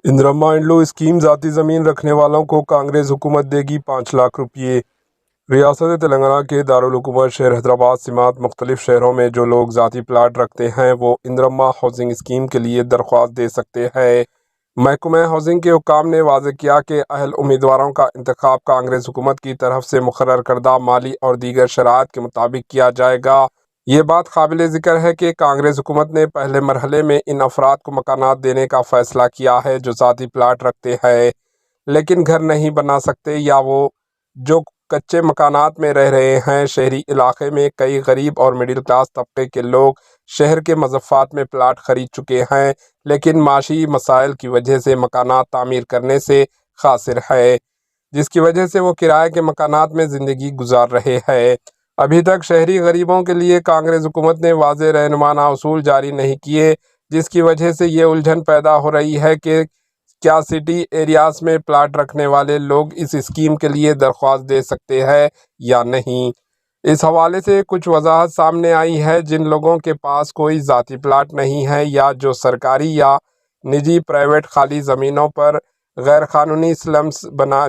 Indiramma इंड्लो scheme ذاتی ज़मीन रखने वालों को कांग्रेस हुकूमत देगी 5 लाख रुपये। रियासत तेलंगाना के दारुल हुकूमत शहर हैदराबाद समेत मुख्तलिफ शहरों में जो लोग ذاتی प्लाट रखते हैं वो इंदिरम्मा हाउसिंग स्कीम के लिए दरख्वास्त दे सकते हैं। महकमा हाउसिंग के हुक्काम ने वाज़ेह किया कि अहल उम्मीदवारों का इंतखाब कांग्रेस हुकूमत की तरफ से मुकर्रर करदा माली और दीगर शराइत के मुताबिक किया जाएगा। ये बात काबिल ज़िक्र है कि कांग्रेस हुकूमत ने पहले मरहले में इन अफराद को मकानात देने का फ़ैसला किया है जो ज़ाती प्लाट रखते हैं लेकिन घर नहीं बना सकते या वो जो कच्चे मकानात में रह रहे हैं। शहरी इलाके में कई गरीब और मिडिल क्लास तबके के लोग शहर के मज़फ़ात में प्लाट ख़रीद चुके हैं लेकिन माशी मसाइल की वजह से मकानात तामीर करने से ख़ासिर है, जिसकी वजह से वो किराए के मकानात में ज़िंदगी गुजार रहे हैं। अभी तक शहरी गरीबों के लिए कांग्रेस हुकूमत ने वाज़ेह रहनुमाना असूल जारी नहीं किए, जिसकी वजह से ये उलझन पैदा हो रही है कि क्या सिटी एरियाज़ में प्लाट रखने वाले लोग इस स्कीम के लिए दरख्वास्त दे सकते हैं या नहीं। इस हवाले से कुछ वजाहत सामने आई है। जिन लोगों के पास कोई ज़ाती प्लाट नहीं है या जो सरकारी या निजी प्राइवेट खाली ज़मीनों पर गैर कानूनी स्लम्स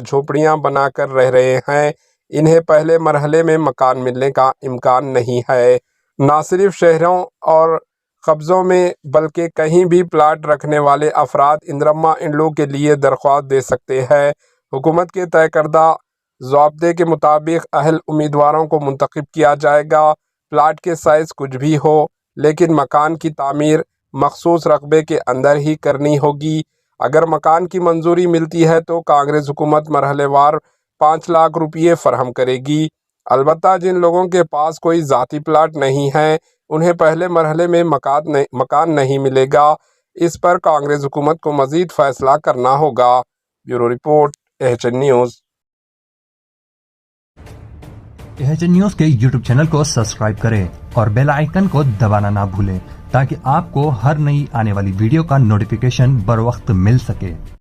झोपड़ियाँ बना कर रह रहे हैं, इन्हें पहले मरहले में मकान मिलने का इम्कान नहीं है। ना सिर्फ शहरों और कब्ज़ों में बल्कि कहीं भी प्लाट रखने वाले अफराद इंदिरम्मा इंड्लो के लिए दरख्वास्त दे सकते हैं। हुकूमत के तय करदा ज़ाब्ते के मुताबिक अहल उम्मीदवारों को मुंतखब किया जाएगा। प्लाट के साइज़ कुछ भी हो लेकिन मकान की तामीर मखसूस रकबे के अंदर ही करनी होगी। अगर मकान की मंजूरी मिलती है तो कांग्रेस हुकूमत मरहलेवार 5 लाख रुपये फ़राहम करेगी। अलबत्ता जिन लोगों के पास कोई ज़ाती प्लाट नहीं है उन्हें पहले मरहले में मकान नहीं मिलेगा। इस पर कांग्रेस हुकूमत को मज़ीद फ़ैसला करना होगा। Bureau report HN news. HN news के यूट्यूब चैनल को सब्सक्राइब करें और बेल आइकन को दबाना ना भूलें ताकि आपको हर नई आने वाली वीडियो का नोटिफिकेशन बर वक्त मिल सके।